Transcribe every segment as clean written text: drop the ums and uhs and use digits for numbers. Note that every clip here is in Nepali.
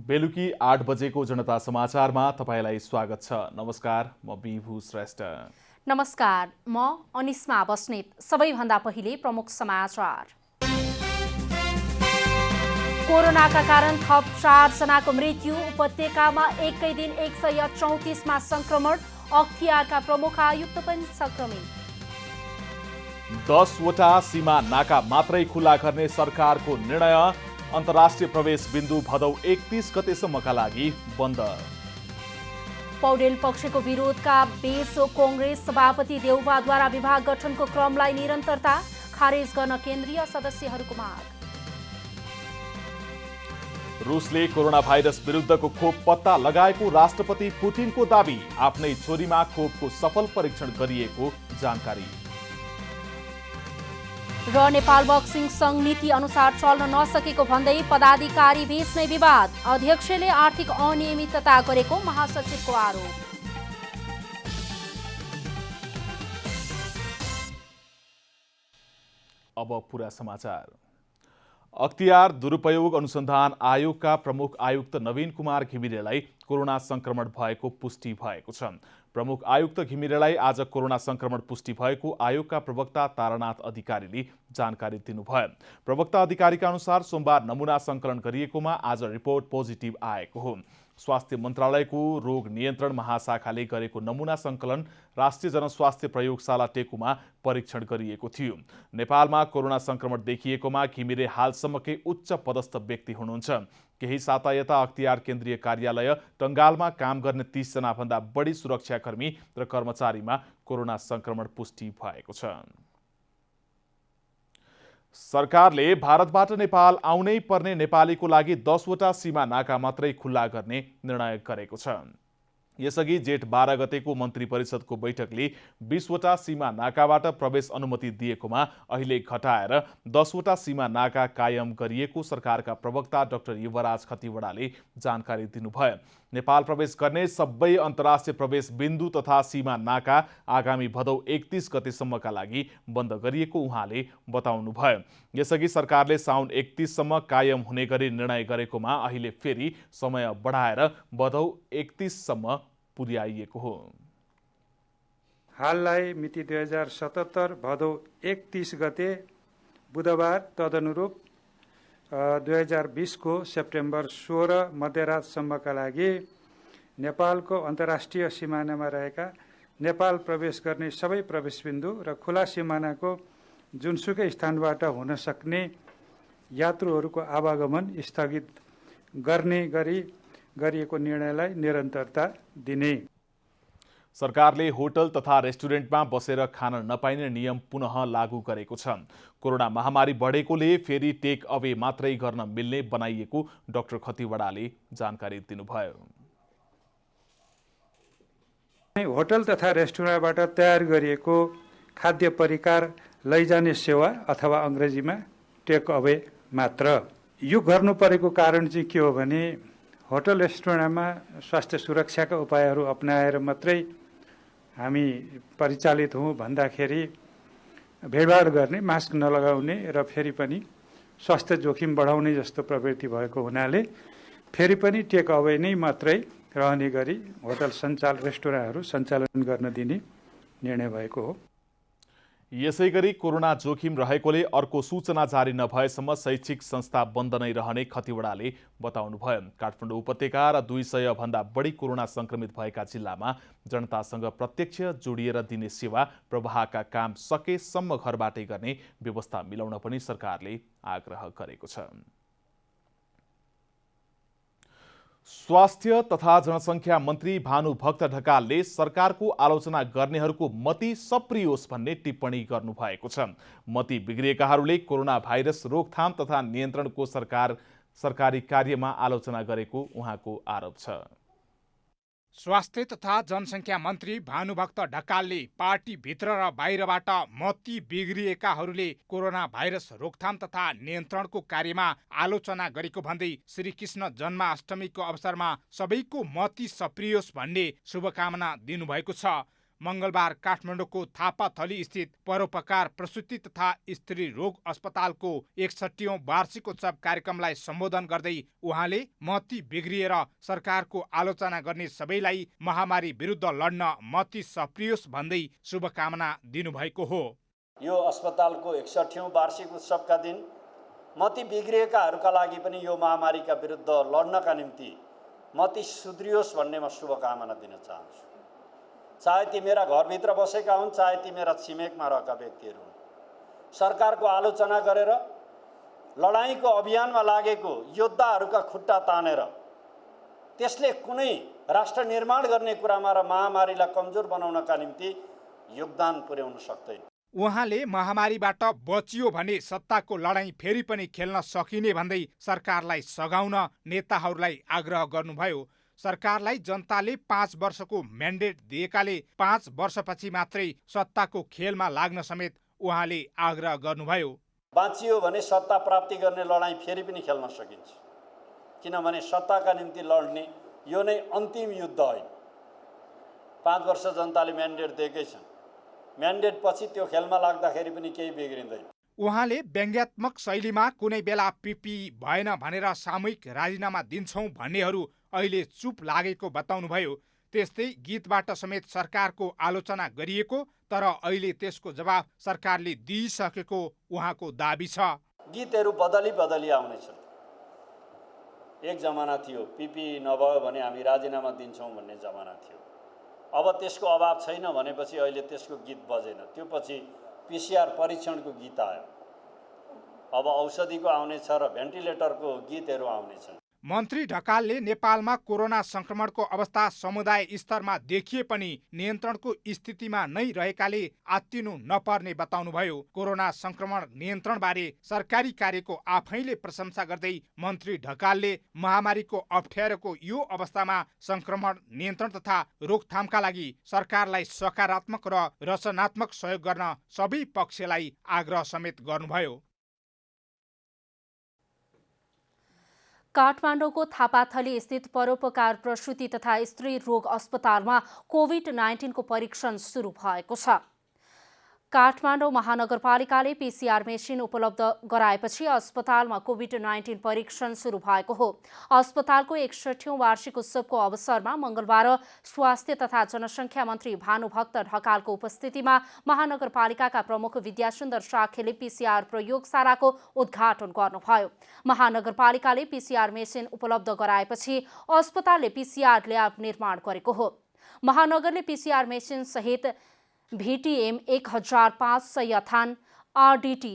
बेलुकी 8 बजेको जनता समाचारमा तपाईलाई स्वागत छ। नमस्कार, म विभु श्रेष्ठ। नमस्कार, म अनिस्मा बस्नेत। सबैभन्दा पहिले प्रमुख समाचार। कोरोनाका कारण थप 4 जनाको मृत्यु। उपत्यकामा एकै दिन 134 मा संक्रमण। अख्तियारका प्रमुख आयुक्त पनि संक्रमित। 10 वटा सीमा नाका मात्रै खुला गर्ने सरकारको निर्णय। अन्तर्राष्ट्रिय प्रवेश बिन्दु भदौ 31 गतेसम्मका लागि बन्द। पौडेल पक्षको विरोधका बीच कांग्रेस सभापति देउवाद्वारा विभाग गठनको क्रमलाई निरन्तरता। खारेज गर्न केन्द्रीय सदस्यहरूको माग। रुसले कोरोना भाइरस विरुद्धको खोप पत्ता लगाएको राष्ट्रपति पुटिनको दाबी। आफ्नै छोरीमा खोपको सफल परीक्षण गरिएको जानकारी। र नेपाल बक्सिङ संघ नीति अनुसार चल्न नसकेको भन्दै पदाधिकारी बीच नै विवाद। अध्यक्षले आर्थिक अनियमितता गरेको महासचिवको आरोप। अब पूरा समाचार। अख्तियार दुरुपयोग अनुसन्धान आयोगका प्रमुख आयुक्त नवीन कुमार घिमिरेलाई कोरोना संक्रमण भएको पुष्टि भएको छ। प्रमुख आयुक्त घिमिरेलाई आज कोरोना संक्रमण पुष्टि भएको आयोगका प्रवक्ता तारानाथ अधिकारीले जानकारी दिनुभयो। प्रवक्ता अधिकारीका अनुसार सोमबार नमुना संकलन गरिएकोमा आज रिपोर्ट पोजिटिभ आएको हो। स्वास्थ्य मन्त्रालयको रोग नियन्त्रण महाशाखाले गरेको नमुना संकलन राष्ट्रिय जनस्वास्थ्य प्रयोगशाला टेकुमा परीक्षण गरिएको थियो। नेपालमा कोरोना संक्रमण देखिएकोमा घिमिरे हालसम्मकै उच्च पदस्थ व्यक्ति हुनुहुन्छ। केही साता यता अख्तियार केन्द्रीय कार्यालय टंगालमा काम गर्ने 30 जना भन्दा बढी सुरक्षाकर्मी र कर्मचारीमा कोरोना संक्रमण पुष्टि भएको छ। सरकारले भारतबाट नेपाल आउनै पर्ने नेपालीको लागि 10 वटा सीमा नाका मात्रै खुल्ला गर्ने निर्णय गरेको छ। यसअघि जेठ 12 गतेको मन्त्री परिषदको बैठकले 20 वटा सीमा नाकाबाट प्रवेश अनुमति दिएकोमा अहिले घटाएर 10 वटा सीमा नाका कायम गरिएको सरकारका प्रवक्ता डाक्टर युवराज खतिवडाले जानकारी दिनुभयो। नेपाल प्रवेश गर्ने सबै अन्तर्राष्ट्रिय प्रवेश बिन्दु तथा सीमा नाका आगामी भदौ 31 गतेसम्मका लागि बन्द गरिएको उहाँले बताउनुभयो। यसअघि सरकारले साउन 31 सम्म कायम हुने गरी निर्णय गरेकोमा अहिले फेरि समय बढाएर भदौ 31 सम्म पुर्याइएको हो। हाललाई मिति 2077 भदौ 31 गते बुधबार तदनुरूप 2020 को सेप्टेम्बर 16 मध्यरातसम्मका लागि नेपालको अन्तर्राष्ट्रिय सिमानामा रहेका नेपाल प्रवेश गर्ने सबै प्रवेश बिन्दु र खुला सिमानाको जुनसुकै स्थानबाट हुन सक्ने यात्रुहरूको आवागमन स्थगित गर्ने गरी गरिएको निर्णयलाई निरन्तरता दिने। सरकारले होटल तथा रेस्टुरेन्टमा बसेर खान नपाइने नियम पुनः लागू गरेको छ। कोरोना महामारी बढेकोले फेरि टेक अवे मात्रै गर्न मिल्ने बनाइएको डाक्टर खतिवडाले जानकारी दिनुभयो। होटल तथा रेस्टुरेन्टबाट तयार गरिएको खाद्य परिकार लैजाने सेवा अथवा अङ्ग्रेजीमा टेक अवे मात्र। यो गर्नु परेको कारण चाहिँ के हो भने होटल रेस्टुरेन्टमा स्वास्थ्य सुरक्षाका उपायहरू अपनाएर मात्रै हामी परिचालित हौँ भन्दाखेरि भेडभाड गर्ने, मास्क नलगाउने र फेरि पनि स्वास्थ्य जोखिम बढाउने जस्तो प्रवृत्ति भएको हुनाले फेरि पनि टेक अवे नै मात्रै रहने गरी होटल रेस्टुरेन्टहरू सञ्चालन गर्न दिने निर्णय भएको हो। यसैगरी कोरोना जोखिम रहेकोले अर्को सूचना जारी नभएसम्म शैक्षिक संस्था बन्द नै रहने खतिवडाले बताउनुभयो। काठमाडौँ उपत्यका र 200 भन्दा बढी कोरोना संक्रमित भएका जिल्लामा जनतासँग प्रत्यक्ष जोडिएर दिने सेवा प्रवाहका काम सकेसम्म घरबाटै गर्ने व्यवस्था मिलाउन पनि सरकारले आग्रह गरेको छ। स्वास्थ्य तथा जनसङ्ख्या मन्त्री भानुभक्त ढकालले सरकारको आलोचना गर्नेहरूको मति सप्रियोस् भन्ने टिप्पणी गर्नुभएको छ। मति बिग्रिएकाहरूले कोरोना भाइरस रोकथाम तथा नियन्त्रणको सरकारी कार्यमा आलोचना गरेको उहाँको आरोप छ। स्वास्थ्य तथा जनसङ्ख्या मन्त्री भानुभक्त ढकालले पार्टीभित्र र बाहिरबाट मति बिग्रिएकाहरूले कोरोना भाइरस रोकथाम तथा नियन्त्रणको कार्यमा आलोचना गरेको भन्दै श्रीकृष्ण जन्माष्टमीको अवसरमा सबैको मति सप्रियोस् भन्ने शुभकामना दिनुभएको छ। मङ्गलबार काठमाडौँको थापाथली स्थित परोपकार प्रसुति तथा स्त्री रोग अस्पतालको 61औं वार्षिकोत्सव कार्यक्रमलाई सम्बोधन गर्दै उहाँले मती बिग्रिएर सरकारको आलोचना गर्ने सबैलाई महामारी विरुद्ध लड्न मती सप्रियोस् भन्दै शुभकामना दिनुभएको हो। यो अस्पतालको 61औं वार्षिक उत्सवका दिन मती बिग्रिएकाहरूका लागि पनि यो महामारीका विरुद्ध लड्नका निम्ति मती सुध्रियोस् भन्ने म शुभकामना दिन चाहन्छु। चाहे ती मेरा घरभित्र बसेका हुन्, चाहे ती मेरा छिमेकमा रहेका व्यक्तिहरू हुन्, सरकारको आलोचना गरेर लडाईँको अभियानमा लागेको योद्धाहरूका खुट्टा तानेर त्यसले कुनै राष्ट्र निर्माण गर्ने कुरामा र महामारीलाई कमजोर बनाउनका निम्ति योगदान पुर्याउन सक्दैन। उहाँले महामारीबाट बचियो भने सत्ताको लडाईँ फेरि पनि खेल्न सकिने भन्दै सरकारलाई सघाउन नेताहरूलाई आग्रह गर्नुभयो। सरकारलाई जनताले 5 वर्षको म्यान्डेट दिएकाले 5 वर्षपछि मात्रै सत्ताको खेलमा लाग्न समेत उहाँले आग्रह गर्नुभयो। बाँचियो भने सत्ता प्राप्ति गर्ने लडाईँ फेरि पनि खेल्न सकिन्छ, किनभने सत्ताका निम्ति लड्ने यो नै अन्तिम युद्ध होइन। 5 वर्ष जनताले म्यान्डेट दिएकै छन्, म्यान्डेट पछि त्यो खेलमा लाग्दाखेरि पनि केही बिग्रिँदैन। उहाँले व्यङ्ग्यात्मक शैलीमा कुनै बेला पिपी भएन भनेर सामूहिक राजीनामा दिन्छौँ भन्नेहरू अहिले चुप लागेको बताउनुभयो। त्यस्तै गीतबाट समेत सरकारको आलोचना गरिएको तर अहिले त्यसको जवाब सरकारले दिइसकेको उहाँको दाबी छ। गीतहरू बदली आउनेछन्। एक जमाना थियो पिपी नभयो भने हामी राजीनामा दिन्छौँ भन्ने जमाना थियो। अब त्यसको अभाव छैन भनेपछि अहिले त्यसको गीत बजेन। त्यो पछि पिसिआर परीक्षणको गीत आयो, अब औषधिको आउनेछ र भेन्टिलेटरको गीतहरू आउनेछन्। मन्त्री ढकालले नेपालमा कोरोना संक्रमणको अवस्था समुदाय स्तरमा देखिए पनि नियन्त्रणको स्थितिमा नै रहेकाले आत्तिनु नपर्ने बताउनुभयो। कोरोना संक्रमण नियन्त्रणबारे सरकारी कार्यको आफैले प्रशंसा गर्दै मन्त्री ढकालले महामारीको अप्ठ्यारोको यो अवस्थामा संक्रमण नियन्त्रण तथा रोकथामका लागि सरकारलाई सकारात्मक र रचनात्मक सहयोग गर्न सबै पक्षलाई आग्रह समेत गर्नुभयो। काठमाडौँको थापाथली स्थित परोपकार प्रसुति तथा स्त्री रोग अस्पतालमा कोभिड-19 को परीक्षण सुरु भएको छ। काठमाडौँ महानगरपालिकाले पीसीआर मेसिन उपलब्ध गराएपछि अस्पतालमा कोभिड-19 परीक्षण सुरु भएको हो। अस्पतालको 61औं वार्षिक उत्सवको अवसरमा मंगलबार स्वास्थ्य तथा जनसङ्ख्या मन्त्री भानुभक्त ढकालको उपस्थितिमा महानगरपालिकाका प्रमुख विद्यासुन्दर साखेले पीसीआर प्रयोगशालाको उद्घाटन गर्नुभयो। महानगरपालिकाले पीसीआर मेसिन उपलब्ध गराएपछि अस्पतालले पीसीआर ल्याब निर्माण गरेको हो। महानगरले पीसीआर मेसिन सहित भीटीएम 1500 यथान, आरडीटी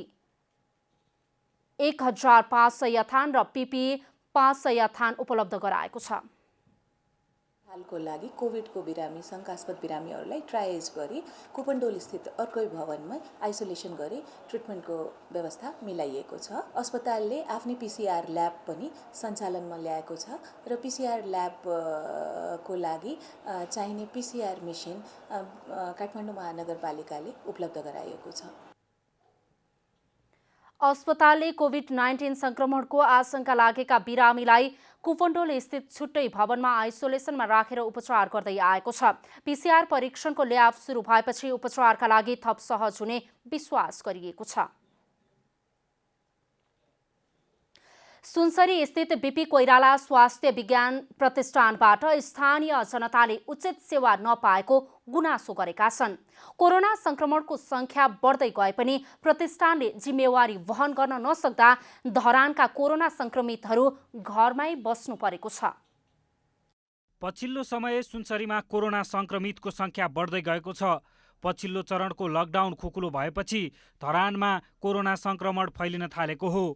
1500 यथान र पीपीई 500 यथान उपलब्ध गराएको छ। हालको लागि कोभिडको बिरामी शङ्कास्पद बिरामीहरूलाई ट्रायज गरी कुपनडोल स्थित अर्कै भवनमा आइसोलेसन गरी ट्रिटमेन्टको व्यवस्था मिलाइएको छ। अस्पतालले आफ्नै पीसीआर ल्याब पनि सञ्चालनमा ल्याएको छ र पीसीआर ल्याबको लागि चाहिने पीसीआर मेसिन काठमाडौँ महानगरपालिकाले उपलब्ध गराएको छ। अस्पतालले कोभिड-19 संक्रमणको आशंका लागेका बिरामीलाई कुपनडोल स्थित छुट्टै भवनमा आइसोलेसनमा राखेर उपचार गर्दै आएको छ। पीसीआर परीक्षणको ल्याब सुरु भएपछि उपचारका लागि थप सहज हुने विश्वास गरिएको छ। सुनसरी स्थित बीपी कोइराला स्वास्थ्य विज्ञान प्रतिष्ठानबाट स्थानीय जनताले उचित सेवा नपाएको गुनासो गरेका छन्। कोरोना संक्रमणको संख्या बढ्दै गए पनि प्रतिष्ठानले जिम्मेवारी वहन गर्न नसक्दा धरानका कोरोना संक्रमितहरू घरमै बस्नु परेको छ। पछिल्लो समय सुनसरीमा कोरोना संक्रमितको संख्या बढ्दै गएको छ। पछिल्लो चरणको लकडाउन खुकुलो भएपछि धरानमा कोरोना संक्रमण फैलिन थालेको हो।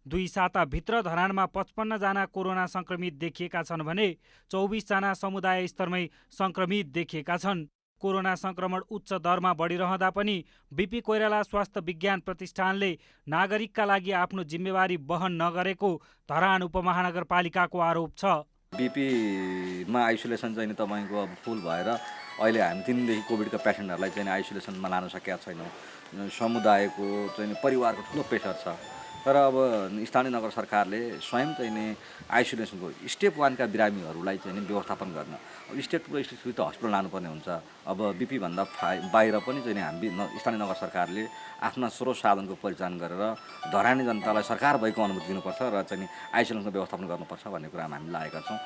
2 साताभित्र धरानमा 55 जना कोरोना संक्रमित देखिएका छन् भने 24 जना समुदाय स्तरमै संक्रमित देखिएका छन्। कोरोना संक्रमण उच्च दरमा बढिरहँदा पनि बीपी कोइराला स्वास्थ्य विज्ञान प्रतिष्ठानले नागरिकका लागि आफ्नो जिम्मेवारी वहन नगरेको धरान उपमहानगरपालिकाको आरोप छ। बीपीमा आइसोलेसन चाहिँ तपाईँको अब फुल भएर अहिले हामी 3 देखि कोभिडका पेसेन्टहरूलाई चाहिँ आइसोलेसनमा लान सकेका छैनौँ। समुदायको चाहिँ परिवारको ठुलो प्रेसर छ। तर अब स्थानीय नगर सरकारले स्वयं चाहिँ नि आइसोलेसनको स्टेप 1 का बिरामीहरूलाई चाहिँ नि व्यवस्थापन गर्न अब स्टेप 2 स्टेप 3 त हस्पिटल लानुपर्ने हुन्छ। अब बिपी भन्दा बाहिर पनि चाहिँ नि हामी स्थानीय नगर सरकारले आफ्ना स्रोत साधनको परिचालन गरेर धरानी जनतालाई सरकार भएको अनुभूति दिनुपर्छ र चाहिँ नि आइसोलेसनको व्यवस्थापन गर्नुपर्छ भन्ने कुरामा हामी लागेका छौँ।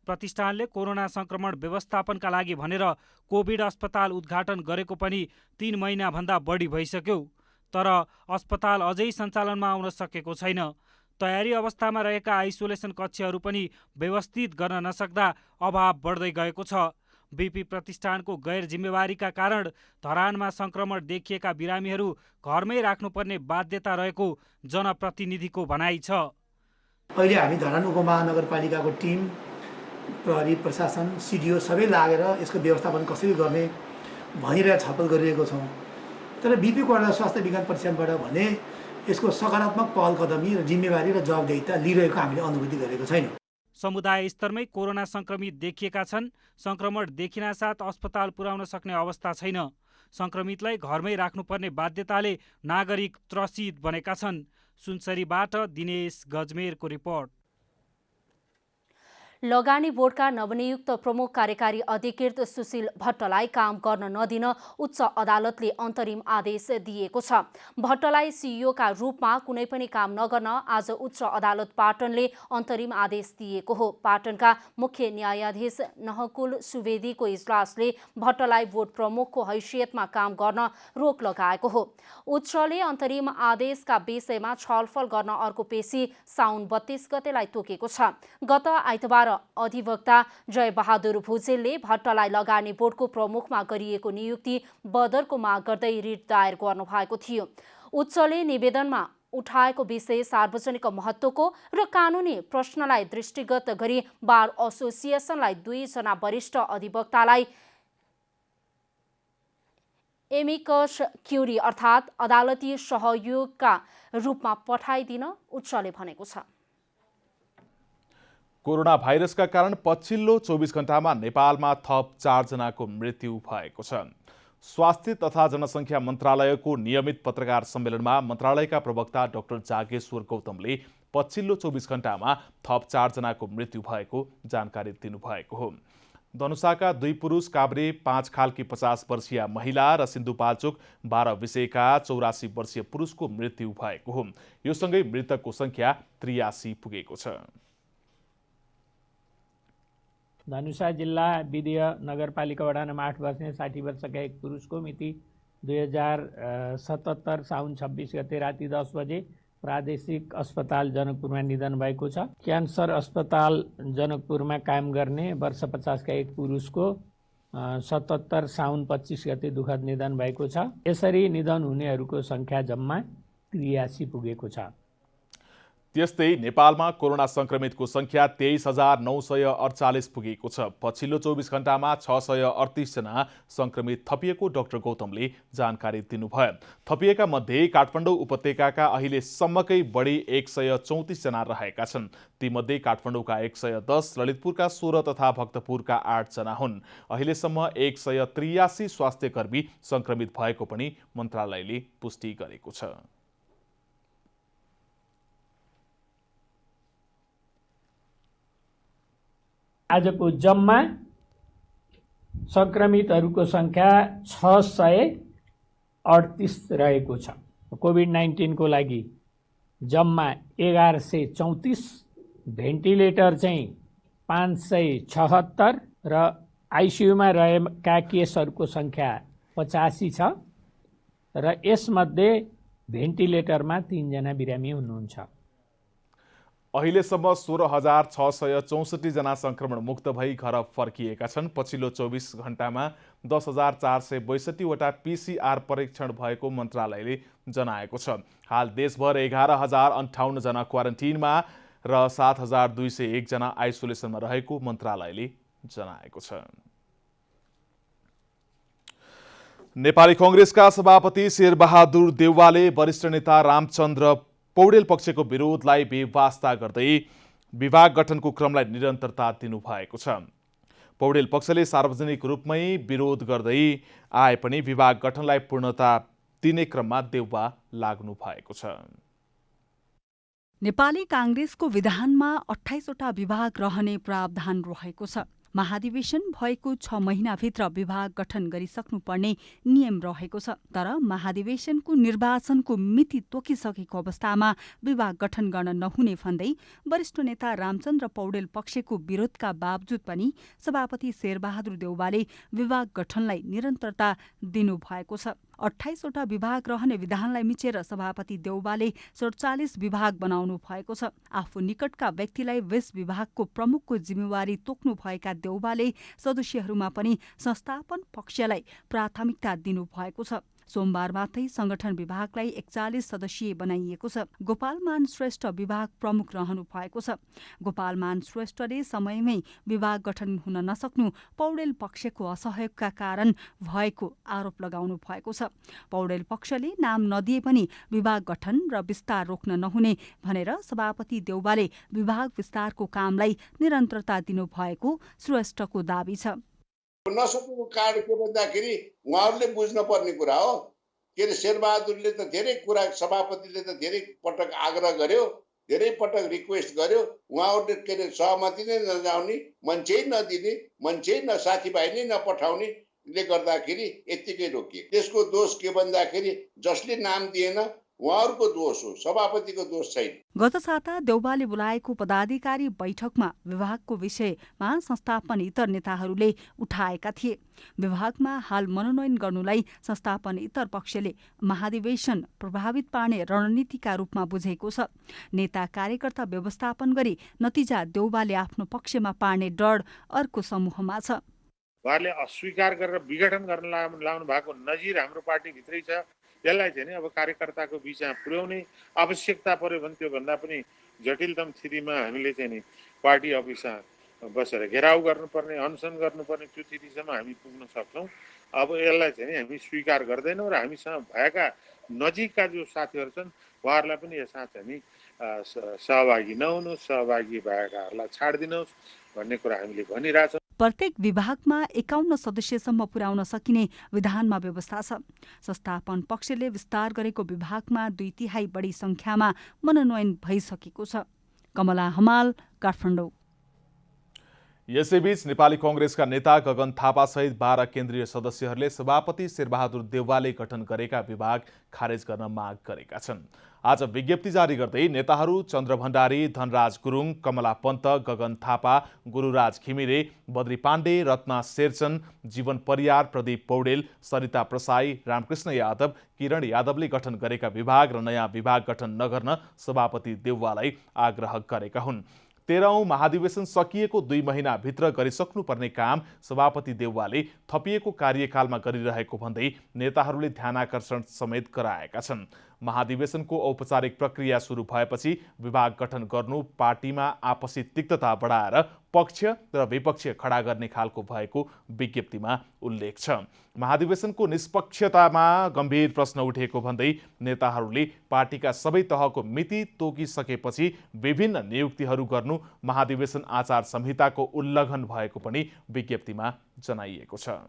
प्रतिष्ठानले कोरोना संक्रमण व्यवस्थापनका लागि भनेर कोभिड अस्पताल उद्घाटन गरेको पनि 3 महिनाभन्दा बढी भइसक्यो, तर अस्पताल अझै सञ्चालनमा आउन सकेको छैन। तयारी अवस्थामा रहेका आइसोलेसन कक्षहरू पनि व्यवस्थित गर्न नसक्दा अभाव बढ्दै गएको छ। बिपी प्रतिष्ठानको गैर जिम्मेवारीका कारण धरानमा संक्रमण देखिएका बिरामीहरू घरमै राख्नुपर्ने बाध्यता रहेको जनप्रतिनिधिको भनाइ छ। अहिले हामी धरान उपमहानगरपालिकाको टिम, प्रहरी, प्रशासन, सिडिओ सबै लागेर यसको व्यवस्थापन कसरी गर्ने भनिरहेर छलफल गरिरहेको छौँ। तर बिपी कोडा स्वास्थ्य विज्ञान प्रतिष्ठानबाट भने यसको सकारात्मक पहल कदमी र जिम्मेवारी र जवाबदेहिता लिइरहेको हामीले अनुभूति गरेको छैनौँ। समुदाय स्तरमै कोरोना संक्रमित देखिएका छन्। संक्रमण देखिनासाथ अस्पताल पुर्याउन सक्ने अवस्था छैन। संक्रमितलाई घरमै राख्नुपर्ने बाध्यताले नागरिक त्रसित बनेका छन्। सुनसरीबाट दिनेश गजमेरको रिपोर्ट। लगानी बोर्डका नवनियुक्त प्रमुख कार्यकारी अधिकृत सुशील भट्टलाई काम गर्न नदिन उच्च अदालतले अन्तरिम आदेश दिएको छ। भट्टलाई सिइओका रूपमा कुनै पनि काम नगर्न आज उच्च अदालत पाटनले अन्तरिम आदेश दिएको हो। पाटनका मुख्य न्यायाधीश नहकुल सुवेदीको इजलासले भट्टलाई बोर्ड प्रमुखको हैसियतमा काम गर्न रोक लगाएको हो। उच्चले अन्तरिम आदेशका विषयमा छलफल गर्न अर्को पेशी साउन 32 गतेलाई तोकेको छ। गत आइतबार अधिवक्ता जय बहादुर भुजेलले भट्टलाई लगानी बोर्डको प्रमुखमा गरिएको नियुक्ति बदरको माग गर्दै रिट दायर गर्नुभएको थियो। उच्चले निवेदनमा उठाएको विषय सार्वजनिक महत्त्वको र कानुनी प्रश्नलाई दृष्टिगत गरी बार एसोसिएसनलाई 2 जना वरिष्ठ अधिवक्तालाई एमिकस क्युरी अर्थात् अदालती सहयोगका रूपमा पठाइदिन उच्चले भनेको छ। कोरोना भाइरसका कारण पछिल्लो 24 घण्टामा नेपालमा थप 4 जनाको मृत्यु भएको छ। स्वास्थ्य तथा जनसङ्ख्या मन्त्रालयको नियमित पत्रकार सम्मेलनमा मन्त्रालयका प्रवक्ता डाक्टर जागेश्वर गौतमले पछिल्लो 24 घण्टामा थप 4 जनाको मृत्यु भएको जानकारी दिनुभएको हो। धनुषाका 2 पुरुष, काभ्रे 5 खालकी 50 वर्षीय महिला र सिन्धुपाल्चोक 12 विषयका 84 वर्षीय पुरुषको मृत्यु भएको हो। यो सँगै मृतकको संख्या 83 पुगेको छ। धनुषा जिल्ला विधिय नगरपालिका वडा नम्बर 8 बस्ने 60 वर्षका एक पुरुषको मिति 2077 साउन 26 गते राति 10 बजे प्रादेशिक अस्पताल जनकपुरमा निधन भएको छ। क्यान्सर अस्पताल जनकपुरमा काम गर्ने वर्ष 50 का एक पुरुषको 77 साउन 25 गते दुःखद निधन भएको छ। यसरी निधन हुनेहरूको संख्या जम्मा 83 पुगेको छ। त्यस्तै नेपालमा कोरोना संक्रमितको संख्या 23,948 पुगेको छ। पछिल्लो 24 घण्टामा 638 जना संक्रमित थपिएको डाक्टर गौतमले जानकारी दिनुभयो। थपिएका मध्ये काठमाडौँ उपत्यकाका अहिलेसम्मकै बढी 134 जना रहेका छन्। तीमध्ये काठमाडौँका 110, ललितपुरका 16 तथा भक्तपुरका 8 जना हुन्। अहिलेसम्म 183 स्वास्थ्यकर्मी संक्रमित भएको पनि मन्त्रालयले पुष्टि गरेको छ। आजको जम्मा संक्रमितहरूको संख्या 638 रहेको छ। कोभिड-19 को लागि जम्मा 1134, भेन्टिलेटर चाहिँ 576 र आइसियुमा रहेका केसहरूको संख्या 85 छ र यसमध्ये भेन्टिलेटरमा 3 जना बिरामी हुनुहुन्छ। अहिलेसम्म 16,664 जना संक्रमण मुक्त भई घर फर्किएका छन्। पछिल्लो 24 घण्टामा 10,462 वटा PCR परीक्षण भएको मन्त्रालयले जनाएको छ। हाल देशभर 11,058 जना क्वारेन्टिनमा र 7,201 जना आइसोलेसनमा रहेको मन्त्रालयले जनाएको छ। नेपाली कांग्रेसका सभापति शेरबहादुर देउवाले वरिष्ठ नेता रामचन्द्र पौडेल पक्षको विरोधलाई बेवास्ता गर्दै विभाग गठनको क्रमलाई निरन्तरता दिनुभएको छ। पौडेल पक्षले सार्वजनिक रूपमै विरोध गर्दै आए पनि विभाग गठनलाई पूर्णता दिने क्रममा देउवा लाग्नु भएको छ। नेपाली कांग्रेसको विधानमा 28वटा विभाग रहने प्रावधान रहेको छ। महाधिवेशन भएको 6 महिनाभित्र विभाग गठन गरिसक्नुपर्ने नियम रहेको छ। तर महाधिवेशनको निर्वाचनको मिति तोकिसकेको अवस्थामा विभाग गठन गर्न नहुने भन्दै वरिष्ठ नेता रामचन्द्र पौडेल पक्षको विरोधका बावजुद पनि सभापति शेरबहादुर देउवाले विभाग गठनलाई निरन्तरता दिनुभएको छ। 28वटा विभाग रहने विधानलाई मिचेर सभापति देउवाले 47 विभाग बनाउनु भएको छ। आफू निकटका व्यक्तिलाई 20 विभागको प्रमुखको जिम्मेवारी तोक्नु भएका देउवाले सदस्यहरूमा पनि संस्थापन पक्षलाई प्राथमिकता दिनुभएको छ। सोमबार मात्रै संगठन विभागलाई 41 सदस्यीय बनाइएको छ। गोपालमान श्रेष्ठ विभाग प्रमुख रहनु भएको छ। गोपालमान श्रेष्ठले समयमै विभाग गठन हुन नसक्नु पौडेल पक्षको असहयोगका कारण भएको आरोप लगाउनु भएको छ। पौडेल पक्षले नाम नदिए पनि विभाग गठन र विस्तार रोक्न नहुने भनेर सभापति देउवाले विभाग विस्तारको कामलाई निरन्तरता दिनुभएको श्रेष्ठको दाबी छ। नसकेको कारण के भन्दाखेरि उहाँहरूले बुझ्न पर्ने कुरा हो। के अरे शेरबहादुरले त धेरै कुरा, सभापतिले त धेरै पटक आग्रह गर्यो, धेरै पटक रिक्वेस्ट गर्यो, उहाँहरूले के अरे सहमति नै नजाउने, मान्छे नदिने, मान्छे साथीभाइ नै नपठाउनेले गर्दाखेरि यत्तिकै रोकियो। त्यसको दोष के भन्दाखेरि जसले नाम दिएन उहाँहरूको दोष हो, सभापतिको दोष छैन। गत साता देउवाले बोलाएको पदाधिकारी बैठकमा विभागको विषयमा संस्थापन इतर नेताहरूले उठाएका थिए। विभागमा हाल मनोनयन गर्नुलाई संस्थापन इतर पक्षले महाधिवेशन प्रभावित पार्ने रणनीतिका रूपमा बुझेको छ। नेता कार्यकर्ता व्यवस्थापन गरी नतिजा देउवाले आफ्नो पक्षमा पार्ने डर अर्को समूहमा छ। उहाँले अस्वीकार गरेर विघटन गर्न लाउनु भएको नजिर हाम्रो पार्टीभित्रै छ। त्यसलाई चाहिँ अब कार्यकर्ताको बिचमा पुर्याउने आवश्यकता पर्यो भने त्योभन्दा पनि जटिलतम स्थितिमा हामीले चाहिँ नि पार्टी अफिसमा बसेर घेराउ गर्नुपर्ने, अनसन गर्नुपर्ने त्यो स्थितिसम्म हामी पुग्न सक्छौँ। अब यसलाई चाहिँ हामी स्वीकार गर्दैनौँ र हामीसँग भएका नजिकका जो साथीहरू छन् उहाँहरूलाई पनि यसमा चाहिँ नि सहभागी नहुनु, सहभागी भएकाहरूलाई छाडिदिनुहोस् भन्ने कुरा हामीले भनिरहेछौँ। प्रत्येक विभागमा 51 सदस्यसम्म पुर्याउन सकिने विधानमा व्यवस्था छ। संस्थापन पक्षले विस्तार गरेको विभागमा 2/3 बढी संख्यामा मनोनयन भइसकेको छ। कमला हमाल, काठमाडौँ। यसैबीच नेपाली कांग्रेसका नेता गगन थापा सहित 12 केन्द्रीय सदस्यहरूले सभापति शेरबहादुर देउवाले गठन गरेका विभाग खारेज गर्न माग गरेका छन्। आज विज्ञप्ति जारी गर्दै नेताहरू चन्द्र भण्डारी, धनराज गुरुङ, कमला पन्त, गगन थापा, गुरुराज घिमिरे, बद्री पाण्डे, रत्ना शेरचन, जीवन परियार, प्रदीप पौडेल, सरिता प्रसाई, रामकृष्ण यादव, किरण यादवले गठन गरेका विभाग र नयाँ विभाग गठन नगर्न सभापति देउवालाई आग्रह गरेका हुन्। 13औं महाधिवेशन सकिएको 2 महिनाभित्र गरिसक्नुपर्ने काम सभापति देउवाले थपिएको कार्यकालमा गरिरहेको भन्दै नेताहरूले ध्यानाकर्षण समेत गराएका छन्। महाधिवेशनको औपचारिक प्रक्रिया सुरु भएपछि विभाग गठन गर्नु पार्टीमा आपसी तिक्तता बढाएर पक्ष र विपक्ष खडा गर्ने खालको भएको विज्ञप्तिमा उल्लेख छ। महाधिवेशनको निष्पक्षतामा गम्भीर प्रश्न उठेको भन्दै नेताहरूले पार्टीका सबै तहको मिति तोकिसकेपछि विभिन्न नियुक्तिहरू गर्नु महाधिवेशन आचार संहिताको उल्लङ्घन भएको पनि विज्ञप्तिमा जनाइएको छ।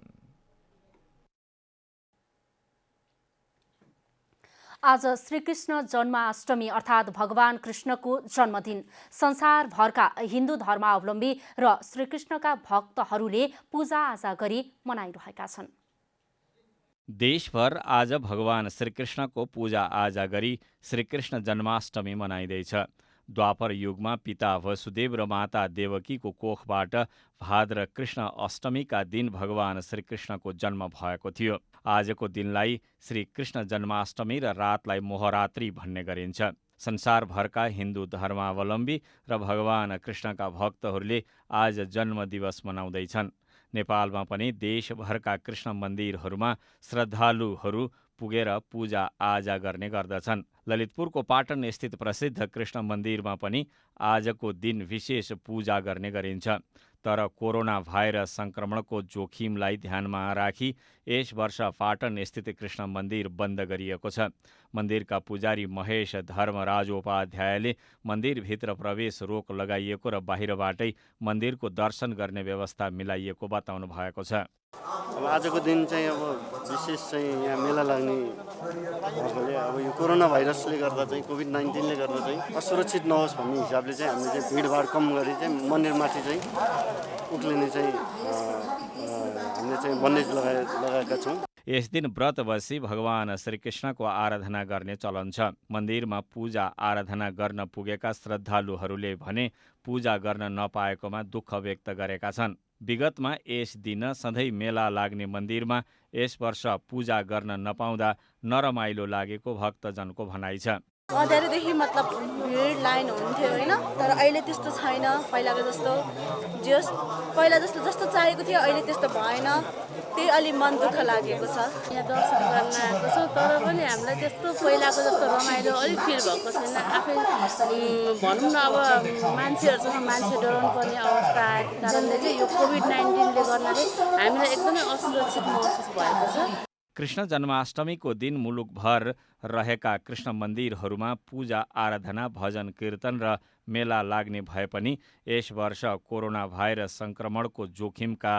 आज श्रीकृष्ण जन्माष्टमी अर्थात् भगवान कृष्णको जन्मदिन। संसारभरका हिन्दू धर्मावलम्बी र श्रीकृष्णका भक्तहरूले पूजाआजा गरी मनाइरहेका छन्। देशभर आज भगवान श्रीकृष्णको पूजाआजा गरी श्रीकृष्ण जन्माष्टमी मनाइँदैछ। द्वापर युगमा पिता वसुदेव र माता देवकीको कोखबाट भाद्र कृष्ण अष्टमीका दिन भगवान श्रीकृष्णको जन्म भएको थियो। आजको दिनलाई श्रीकृष्ण जन्माष्टमी र रातलाई मोहरात्रि भन्ने गरिन्छ। संसारभरका हिन्दू धर्मावलम्बी र भगवान कृष्णका भक्तहरूले आज जन्म दिवस मनाउँदैछन्। नेपालमा पनि देशभरका कृष्ण मन्दिरहरूमा श्रद्धालुहरू पुगेर पूजा आजा गर्ने गर्दछन्। ललितपुरको पाटन स्थित प्रसिद्ध कृष्ण मन्दिरमा पनि आजको दिन विशेष पूजा गर्ने गरिन्छ। तर कोरोना भाइरस सङ्क्रमणको जोखिमलाई ध्यानमा राखी यस वर्ष पाटन स्थित कृष्ण मन्दिर बन्द गरिएको छ। मन्दिरका पुजारी महेश धर्मराज उपाध्यायले मन्दिरभित्र प्रवेश रोक लगाइएको र बाहिरबाटै मन्दिरको दर्शन गर्ने व्यवस्था मिलाइएको बताउनु भएको छ। अब आजको दिन चाहिँ अब विशेष चाहिँ यहाँ मेला लाग्ने भएकोले अब यो कोरोना भाइरसले गर्दा चाहिँ कोभिड-19ले गर्दा चाहिँ असुरक्षित नहोस् भन्ने हिसाबले चाहिँ हामीले चाहिँ भिडभाड कम गरी चाहिँ मन्दिरमाथि चाहिँ उक्लिने चाहिँ हामीले चाहिँ बन्देज लगाएका छौँ। यस दिन व्रत बसी भगवान श्रीकृष्णको आराधना गर्ने चलन छ। मन्दिरमा पूजा आराधना गर्न पुगेका श्रद्धालुहरूले भने पूजा गर्न नपाएकोमा दुःख व्यक्त गरेका छन्। विगतमा यस दिन सधैँ मेला लाग्ने मन्दिरमा यस वर्ष पूजा गर्न नपाउँदा नरमाइलो लागेको भक्तजनको भनाइ छ। अँध्यारोदेखि मतलब भिड लाइन हुन्थ्यो होइन, तर अहिले त्यस्तो छैन। पहिलाको जस्तो पहिला जस्तो चाहिएको थियो अहिले त्यस्तो भएन, त्यही अलि मन दुःख लागेको छ। यहाँ दर्शन गर्न आएको छौँ, तर पनि हामीलाई त्यस्तो पहिलाको जस्तो रमाइलो अलिक फिल भएको छैन। आफै भनौँ न अब मान्छेहरूसँग मान्छे डराउनु पर्ने अवस्था आएको कारणले चाहिँ यो कोभिड-19ले गर्नाले हामीलाई एकदमै असुरक्षित महसुस भएको छ। कृष्ण जन्माष्टमीको दिन मुलुकभर रहेका कृष्ण मन्दिरहरूमा पूजा आराधना भजन कीर्तन र मेला लाग्ने भए पनि यस वर्ष कोरोना भाइरस सङ्क्रमणको जोखिमका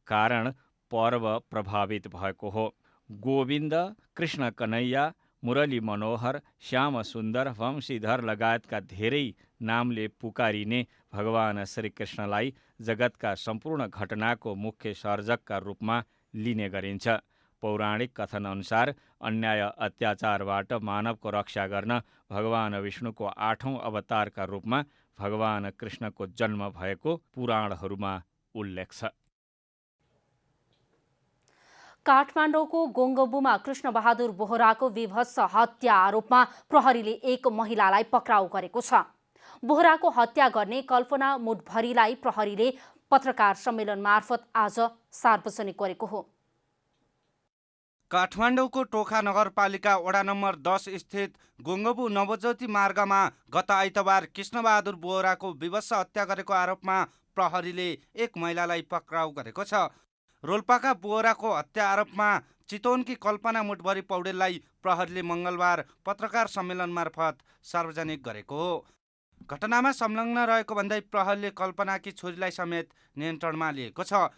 कारण पर्व प्रभावित भएको हो। गोविन्द, कृष्ण कन्हैया, मुरली मनोहर, श्याम सुन्दर, वंशीधर लगायतका धेरै नामले पुकारिने भगवान श्रीकृष्णलाई जगतका सम्पूर्ण घटनाको मुख्य सर्जकका रूपमा लिने गरिन्छ। पौराणिक कथनअनुसार अन्याय अत्याचारबाट मानवको रक्षा गर्न भगवान विष्णुको 8औं अवतारका रूपमा भगवान कृष्णको जन्म भएको पुराणहरूमा उल्लेख छ। काठमाडौँको गोङ्गबुमा कृष्णबहादुर बोहराको विभत्स हत्या आरोपमा प्रहरीले एक महिलालाई पक्राउ गरेको छ। बोहराको हत्या गर्ने कल्पना मुठभरीलाई प्रहरीले पत्रकार सम्मेलन मार्फत आज सार्वजनिक गरेको हो। काठमाडौँको टोखा नगरपालिका वडा नम्बर 10 स्थित गोङ्गबु नवज्योति मार्गमा गत आइतबार कृष्णबहादुर बोहराको विवश हत्या गरेको आरोपमा प्रहरीले एक महिलालाई पक्राउ गरेको छ। रोल्पाका बोहराको हत्या आरोपमा चितवनकी कल्पना मुठभरी पौडेललाई प्रहरीले मङ्गलबार पत्रकार सम्मेलन मार्फत सार्वजनिक गरेको हो। घटनामा संलग्न रहेको भन्दै प्रहरीले कल्पनाकी छोरीलाई समेत नियन्त्रणमा लिएको छ।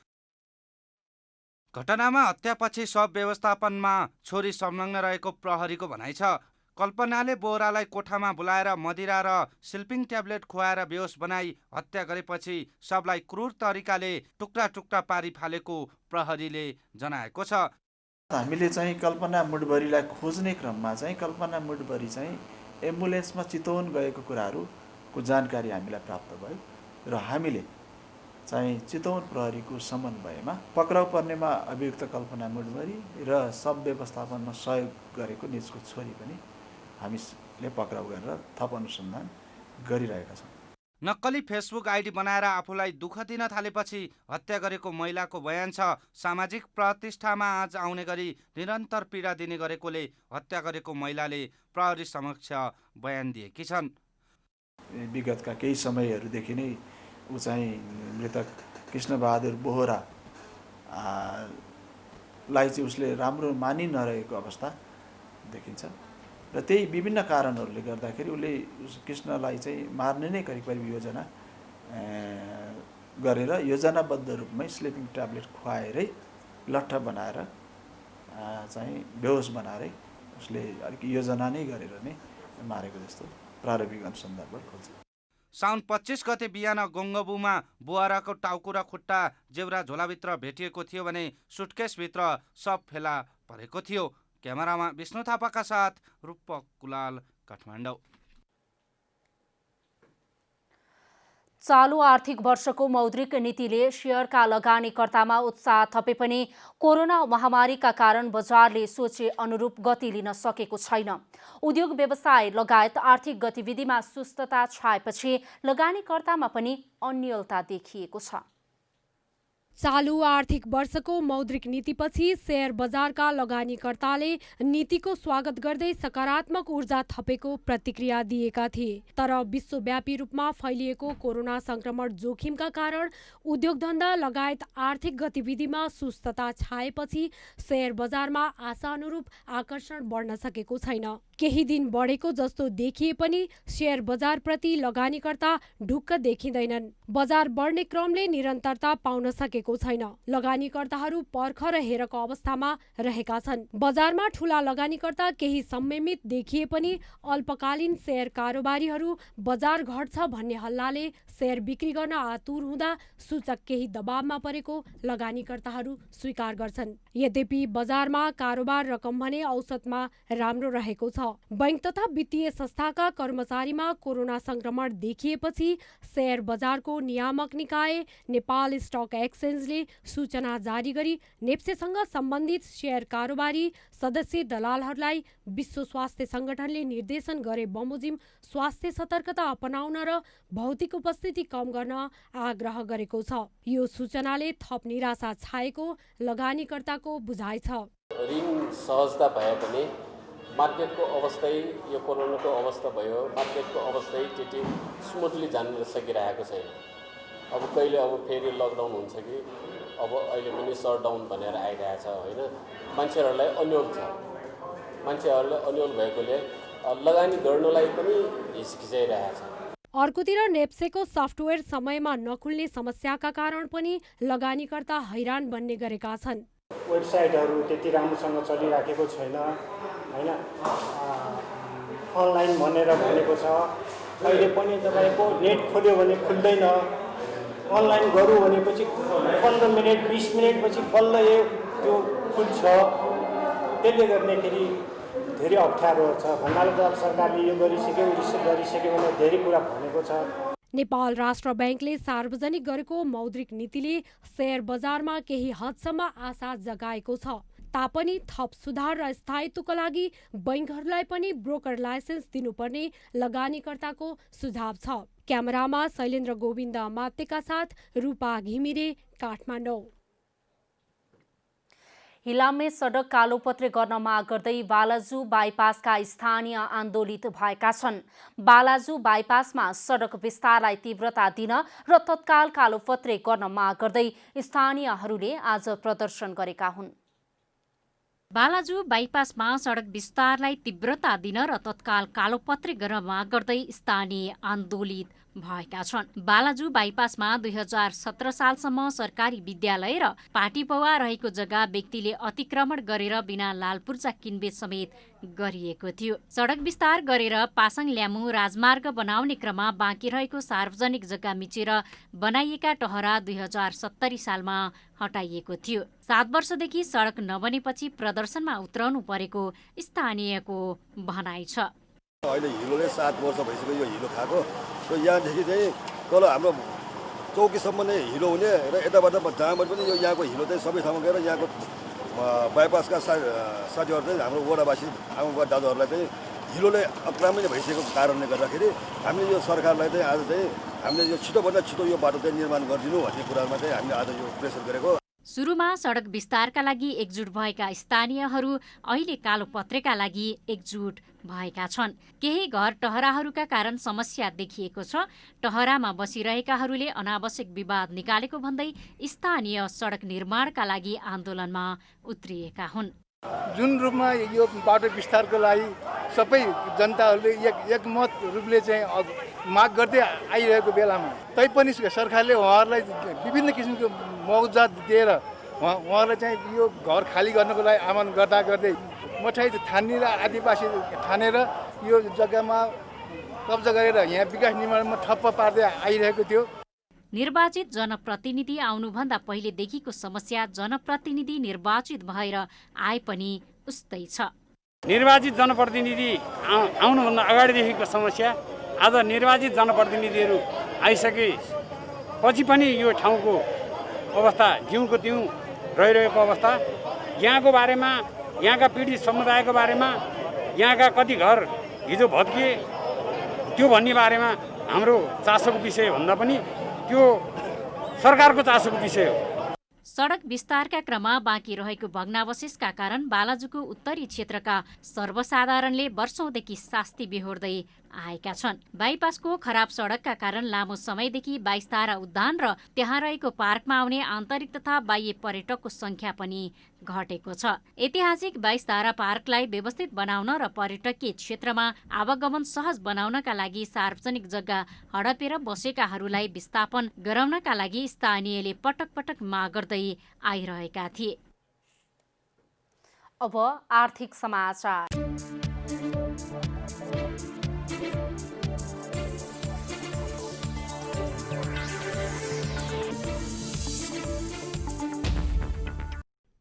घटनामा हत्यापछि शव व्यवस्थापनमा छोरी संलग्न रहेको प्रहरीको भनाइ छ। कल्पनाले बोहरालाई कोठामा बोलाएर मदिरा र स्लिपिङ ट्याब्लेट खुवाएर बेहोस बनाई हत्या गरेपछि शवलाई क्रूर तरिकाले टुक्रा टुक्रा पारी फालेको प्रहरीले जनाएको छ। हामीले चाहिँ कल्पना मुठभरीलाई खोज्ने क्रममा चाहिँ कल्पना मुठभरी चाहिँ एम्बुलेन्समा चितवन गएको कुराहरूको जानकारी हामीलाई प्राप्त भयो र हामीले चाहिँ चितवन प्रहरीको समन्वयमा पक्राउ पर्नेमा अभियुक्त कल्पना मुठभरी र शव व्यवस्थापनमा सहयोग गरेको निजको छोरी पनि हामीले पक्राउ गरेर थप अनुसन्धान गरिरहेका छौँ। नक्कली फेसबुक आइडी बनाएर आफूलाई दुःख दिन थालेपछि हत्या गरेको महिलाको बयान छ। सामाजिक प्रतिष्ठामा आज आउने गरी निरन्तर पीडा दिने गरेकोले हत्या गरेको महिलाले प्रहरी समक्ष बयान दिएकी छन्। विगतका केही समयहरूदेखि नै ऊ चाहिँ मृतक कृष्णबहादुर बोहरा लाई चाहिँ उसले राम्रो मानि नरहेको अवस्था देखिन्छ र त्यही विभिन्न कारणहरूले गर्दाखेरि उसले कृष्णलाई चाहिँ मार्ने नै करिब करिब योजना गरेर योजनाबद्ध रूपमै स्लिपिङ ट्याब्लेट खुवाएरै लट्ठ बनाएर चाहिँ बेहोस बनाएरै उसले अलिक योजना नै गरेर नै मारेको जस्तो प्रारम्भिक अनुसन्धानबाट खोल्छ। साउन 25 गते बिहान गोङ्गबुमा बोहराको टाउको र खुट्टा जेब्रा झोलाभित्र भेटिएको थियो भने सुटकेसभित्र सब फेला परेको थियो। क्यामेरामा विष्णु थापाका साथ रूपक कुलाल, काठमाडौँ। चालु आर्थिक वर्षको मौद्रिक नीतिले शेयरका लगानीकर्तामा उत्साह थपे पनि कोरोना महामारीका कारण बजारले सोचे अनुरूप गति लिन सकेको छैन। उद्योग व्यवसाय लगायत आर्थिक गतिविधिमा सुस्तता छाएपछि लगानीकर्तामा पनि अन्यलता देखिएको छ। चालु आर्थिक वर्षको मौद्रिक नीतिपछि शेयर बजारका लगानीकर्ताले नीतिको स्वागत गर्दै सकारात्मक ऊर्जा थपेको प्रतिक्रिया दिएका थिए। तर विश्वव्यापी रूपमा फैलिएको कोरोना संक्रमण जोखिमका कारण उद्योगधन्दा लगायत आर्थिक गतिविधिमा सुस्तता छाएपछि शेयर बजारमा आशानुरूप आकर्षण बढ्न सकेको छैन। केही दिन बढेको जस्तो देखिए पनि शेयर बजारप्रति लगानीकर्ता ढुक्क देखिँदैनन्। बजार बढ्ने क्रमले निरन्तरता पाउन सकेको छैन। लगानीकर्ताहरू पर्ख र हेरको अवस्थामा रहेका छन्। बजारमा ठूला लगानीकर्ता केही संयमित देखिए पनि अल्पकालीन शेयर कारोबारीहरू बजार घट्छ भन्ने हल्लाले शेयर बिक्री गर्न आतुर हुँदा सूचक केही दबावमा परेको लगानीकर्ताहरू स्वीकार गर्छन्। यद्यपि बजारमा कारोबार रकम भने औसतमा राम्रो रहेको छ। बैंक तथा वित्तीय संस्थाका कर्मचारीमा कोरोना संक्रमण देखिएपछि शेयर बजारको नियामक निकाय नेपाल स्टक एक्सचेन्जले सूचना जारी गरी नेप्सेसँग सम्बन्धित शेयर कारोबारी सदस्य दलालहरूलाई विश्व स्वास्थ्य संगठनले निर्देशन गरे बमोजिम स्वास्थ्य सतर्कता अपनाउन र भौतिक उपस्थिति कम गर्न आग्रह गरेको छ। यो सूचनाले थप निराशा छाएको लगानीकर्ताको बुझाइ छ। ऋण सहजता भए पनि मार्केटको अवस्था यो कोरोनाको अवस्था भयो, मार्केटको अवस्था त्यति स्मुथली जान सकिरहेको छैन। अब कहिले अब फेरि लकडाउन हुन्छ कि अब अहिले पनि सटडाउन भनेर आइरहेछ होइन। मान्छेहरूलाई अन्यल छ। मान्छेहरूलाई अन्यल भएकोले लगानी गर्नलाई पनि हिचकिचाइरहेछ। अर्कोतिर नेप्सेको सफ्टवेयर समयमा नखुल्ने समस्याका कारण पनि लगानीकर्ता हैरान बन्ने गरेका छन्। वेबसाइटहरू त्यति राम्रोसँग चलिराखेको छैन होइन। अनलाइन भनेर भनेको छ, अहिले पनि तपाईँको नेट खोल्यो भने खुल्दैन। अनलाइन गरौँ भनेपछि 15 मिनट 20 मिनटपछि बल्ल यो खुल्छ। त्यसले गर्दाखेरि धेरै अप्ठ्यारो छ। भन्नाले त अब सरकारले यो गरिसक्यो भने धेरै कुरा भनेको छ। नेपाल राष्ट्र बैंकले सार्वजनिक गरेको मौद्रिक नीतिले शेयर बजारमा केही हदसम्म आशा जगाएको छ। तापनि थप सुधार र स्थायित्वका लागि बैंकहरूलाई पनि ब्रोकर लाइसेन्स दिनुपर्ने लगानीकर्ताको सुझाव छ। क्यामेरामा शैलेन्द्र गोविन्द मातेका साथ रूपा घिमिरे, काठमाडौँ। हिलाममे सडक कालोपत्रे गर्न माग गर्दै बालाजु बाइपासका स्थानीय आन्दोलित भएका छन्। बालाजु बाइपासमा सडक विस्तारलाई तीव्रता दिन र तत्काल कालोपत्रे गर्न माग गर्दै स्थानीयहरूले आज प्रदर्शन गरेका हुन्। बालाजु बाइपासमा सडक विस्तारलाई तीव्रता दिन र तत्काल कालोपत्रे गर्न माग गर्दै स्थानीय आन्दोलित भएका छन्। बालाजु बाइपासमा 2017 सालसम्म सरकारी विद्यालय र पाटी पौवा रहेको जग्गा व्यक्तिले अतिक्रमण गरेर बिना लाल पूर्जा किनबेच समेत गरिएको थियो। सडक विस्तार गरेर पासाङ ल्यामु राजमार्ग बनाउने क्रममा बाँकी रहेको सार्वजनिक जग्गा मिचेर बनाइएका टहरा 2070 सालमा हटाइएको थियो। 7 वर्षदेखि सडक नबनेपछि प्रदर्शनमा उत्रनु परेको स्थानीयको भनाइ छ। अहिले हिलोले 7 वर्ष भइसक्यो यो हिलो खाएको र यहाँदेखि चाहिँ तल हाम्रो चौकीसम्म नै हिलो हुने र यताबाट जहाँबाट पनि यो यहाँको हिलो चाहिँ सबै ठाउँमा गएर यहाँको बाइपासका साथीहरू चाहिँ हाम्रो वडावासी आमा दाजुहरूलाई चाहिँ हिलोले अक्रामी भइसकेको कारणले गर्दाखेरि हामीले यो सरकारलाई चाहिँ आज चाहिँ हामीले यो छिटोभन्दा छिटो यो बाटो चाहिँ निर्माण गरिदिनु भन्ने कुरामा चाहिँ हामीले आज यो प्रेसर गरेको। सुरुमा सडक विस्तारका लागि एकजुट भएका स्थानीयहरू अहिले कालोपत्रेका लागि एकजुट भएका छन्। केही घर टहराहरूका कारण समस्या देखिएको छ। टहरामा बसिरहेकाहरूले अनावश्यक विवाद निकालेको भन्दै स्थानीय सडक निर्माणका लागि आन्दोलनमा उत्रिएका हुन्। जुन रूपमा यो बाटो विस्तारको लागि सबै जनताहरूले एकमत रूपले चाहिँ माग गर्दै आइरहेको बेलामा तैपनि सरकारले उहाँहरूलाई विभिन्न किसिमको मौजात दिएर उहाँहरूलाई चाहिँ यो घर खाली गर्नको लागि आह्वान गर्दै मठाइ ठान्ने र आदिवासी ठानेर यो जग्गामा कब्जा गरेर यहाँ विकास निर्माणमा ठप्प पार्दै आइरहेको थियो। निर्वाचित जनप्रतिनिधि आउनुभन्दा पहिलेदेखिको समस्या जनप्रतिनिधि निर्वाचित भएर आए पनि उस्तै छ। निर्वाचित जनप्रतिनिधि आउनुभन्दा अगाडिदेखिको समस्या आज निर्वाचित जनप्रतिनिधिहरू आइसकेपछि पनि यो ठाउँको अवस्था जिउँको तिउँ रहिरहेको अवस्था, यहाँको बारेमा, यहाँका पीडित समुदायको बारेमा, यहाँका कति घर हिजो भत्किए त्यो भन्ने बारेमा हाम्रो चासोको विषय भन्दा पनि त्यो सरकारको चासोको विषय हो। सडक विस्तारका क्रममा बाँकी रहेको भग्नावशेषका कारण बालाजुको उत्तरी क्षेत्रका सर्वसाधारणले वर्षौंदेखि शास्ति बेहोर्दै आएका छन्। बाइपासको खराब सडकका कारण लामो समयदेखि 22 तारा उद्यान र त्यहाँ रहेको पार्कमा आउने आन्तरिक तथा बाह्य पर्यटकको संख्या पनि घटेको छ। ऐतिहासिक 22 तारा पार्कलाई व्यवस्थित बनाउन र पर्यटकीय क्षेत्रमा आवागमन सहज बनाउनका लागि सार्वजनिक जग्गा हडपेर बसेकाहरूलाई विस्थापन गराउनका लागि स्थानीयले पटक पटक माग गर्दै आइरहेका थिए। अब आर्थिक समाचार।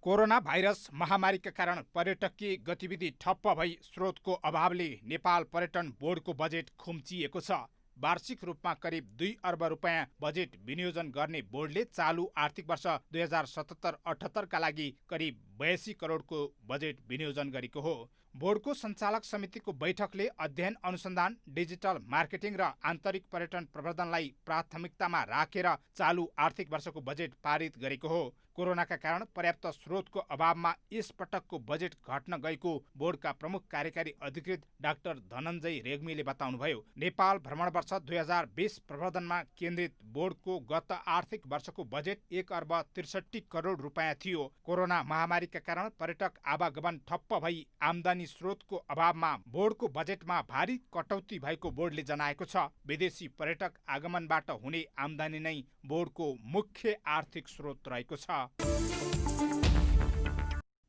कोरोना भाइरस महामारीका कारण पर्यटकीय गतिविधि ठप्प भई स्रोतको अभावले नेपाल पर्यटन बोर्डको बजेट खुम्चिएको छ। वार्षिक रूपमा करिब 2 अर्ब रुपैयाँ बजेट विनियोजन गर्ने बोर्डले चालु आर्थिक वर्ष 2077-78 का लागि करिब 82 करोडको बजेट विनियोजन गरेको हो। बोर्डको सञ्चालक समितिको बैठकले अध्ययन अनुसन्धान, डिजिटल मार्केटिङ र आन्तरिक पर्यटन प्रवर्धनलाई प्राथमिकतामा राखेर चालु आर्थिक वर्षको बजेट पारित गरेको हो। कोरोनाका कारण पर्याप्त स्रोतको अभावमा यस पटकको बजेट घट्न गएको बोर्डका प्रमुख कार्यकारी अधिकृत डाक्टर धनञ्जय रेग्मीले बताउनुभयो। नेपाल भ्रमण वर्ष 2020 प्रवर्धनमा केन्द्रित बोर्डको गत आर्थिक वर्षको बजेट 1 अर्ब 63 करोड रुपैयाँ थियो। कोरोना महामारीका कारण पर्यटक आवागमन ठप्प भई आम्दानी स्रोतको अभावमा बोर्डको बजेटमा भारी कटौती भएको बोर्डले जनाएको छ। विदेशी पर्यटक आगमनबाट हुने आम्दानी नै बोर्डको मुख्य आर्थिक स्रोत रहेको छ।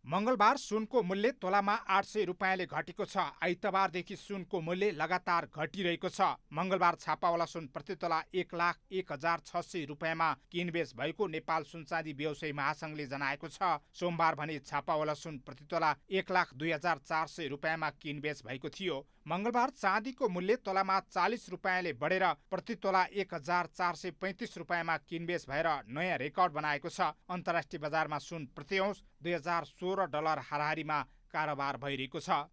मंगलबार सुनको मूल्य तोलामा 800 रुपैयाँले घटेको छ। आइतबारदेखि सुनको मूल्य लगातार घटिरहेको छ। मंगलबार छापावाला सुन प्रति तोला 1,01,600 रुपैयाँमा किनबेच भएको नेपाल सुनचाँदी व्यवसायी महासंघले जनाएको छ। सोमबार भने छापावाला सुन प्रति तोला 1,02,400 रुपैयाँमा किनबेच भएको थियो। मंगलबार चाँदीको मूल्य तोलामा 40 रुपैयाँले बढेर प्रति तोला 1,435 रुपैयाँमा किनबेच भएर नयाँ रेकर्ड बनाएको छ। अन्तर्राष्ट्रिय बजारमा सुन प्रति औंस $2016 हाराहारीमा कारोबार भइरहेको छ।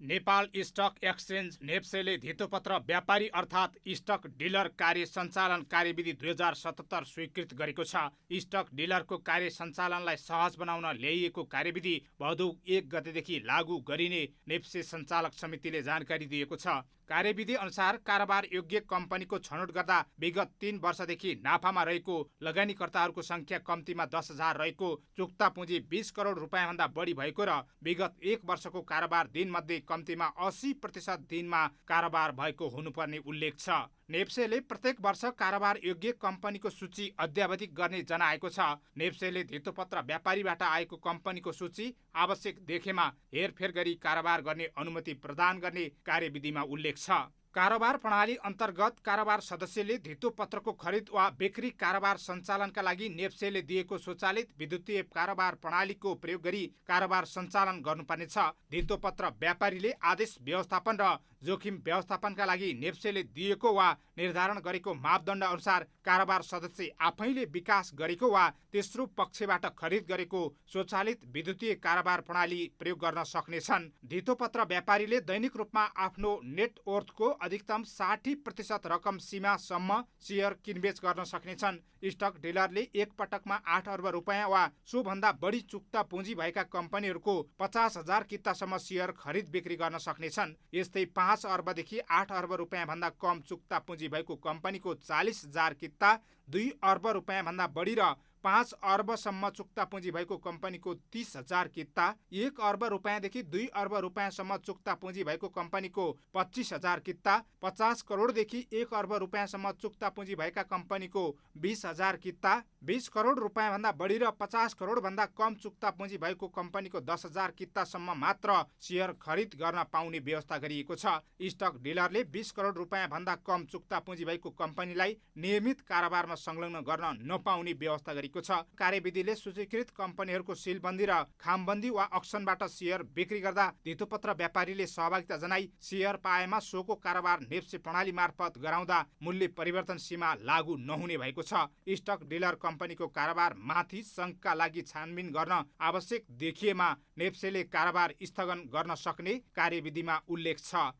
नेपाल स्टक एक्सचेन्ज नेप्सेले धितोपत्र व्यापारी अर्थात् स्टक डिलर कार्य सञ्चालन कार्यविधि 2077 स्वीकृत गरेको छ। स्टक डिलरको कार्य सञ्चालनलाई सहज बनाउन ल्याइएको कार्यविधि भदौ 1 गतेदेखि लागू गरिने नेप्से सञ्चालक समितिले जानकारी दिएको छ। कार्यविधि अनुसार कारोबार योग्य कम्पनीको छनौट गर्दा विगत 3 वर्षदेखि नाफामा रहेको लगानीकर्ताहरूको संख्या कम्तीमा 10,000 रहेको, चुक्ता पुँजी 20 करोड रुपैयाँभन्दा बढी भएको र विगत 1 वर्षको कारोबार दिनमध्ये कम्तीमा 80% दिनमा कारोबार भएको हुनुपर्ने उल्लेख छ। नेप्सेले प्रत्येक वर्ष कारोबार योग्य कम्पनीको सूची अद्यावधिक गर्ने जनाएको छ। नेप्सेले धितोपत्र व्यापारीबाट आएको कम्पनीको सूची आवश्यक देखेमा हेरफेर गरी कारोबार गर्ने अनुमति प्रदान गर्ने कार्यविधिमा उल्लेख छ। कारोबार प्रणाली अन्तर्गत कारोबार सदस्यले धितोपत्रको खरिद वा बिक्री कारोबार सञ्चालनका लागि नेप्सेले दिएको स्वचालित विद्युतीय कारोबार प्रणालीको प्रयोग गरी कारोबार सञ्चालन गर्नुपर्नेछ। धितोपत्र व्यापारीले आदेश व्यवस्थापन र जोखिम व्यवस्थापनका लागि नेप्सेले दिएको वा निर्धारण गरेको मापदण्ड अनुसार कारोबार सदस्य आफैले विकास गरेको वा तेस्रो पक्षबाट खरिद गरेको स्वचालित विद्युतीय कारोबार प्रणाली प्रयोग गर्न सक्नेछन्। धितोपत्र व्यापारीले दैनिक रूपमा आफ्नो नेटवर्थको अधिकतम 60% रकम सीमासम्म शेयर किनबेच गर्न सक्नेछन्। स्टक डिलरले एक पटकमा 8 अर्ब रुपैयाँ वा सोभन्दा बढी चुक्ता पुँजी भएका कम्पनीहरूको 50,000 कितासम्म शेयर खरिद बिक्री गर्न सक्नेछन्। यस्तै 5 अर्बदेखि 8 अर्ब रुपैयाँ भन्दा कम चुक्ता पुँजी भएको कम्पनीको 40,000 किता, 2 अर्ब रुपैयाँ भन्दा बढी र 5 अर्बसम्म चुक्ता पुँजी भएको कम्पनीको 30,000 किता, 1 अर्ब रुपैयाँदेखि 2 अर्ब रुपैयाँसम्म चुक्ता पुँजी भएको कम्पनीको 25,000 किता, 50 करोडदेखि 1 अर्ब रुपैयाँसम्म चुक्ता पुँजी भएका कम्पनीको 20,000 किता, 20 करोड रुपैयाँभन्दा बढी र 50 करोडभन्दा कम चुक्ता पुँजी भएको कम्पनीको 10,000 कितासम्म मात्र शेयर खरिद गर्न पाउने व्यवस्था गरिएको छ। स्टक डिलरले 20 करोड रुपैयाँभन्दा कम चुक्ता पुँजी भएको कम्पनीलाई नियमित कारोबारमा संलग्न गर्न नपाउने व्यवस्था गरिएको छ। कार्यविधिले सूचीकृत कम्पनीहरूको सिलबन्दी र खामबन्दी वा अक्सनबाट शेयर बिक्री गर्दा धितोपत्र व्यापारीले सहभागिता जनाई शेयर पाएमा सोको कारोबार नेप्से प्रणाली मार्फत गराउँदा मूल्य परिवर्तन सीमा लागू नहुने भएको छ। स्टक डिलर कम्पनीको कारोबार माथि शङ्का लागि छानबिन गर्न आवश्यक देखिएमा नेप्सेले कारोबार स्थगन गर्न सक्ने कार्यविधिमा उल्लेख छ।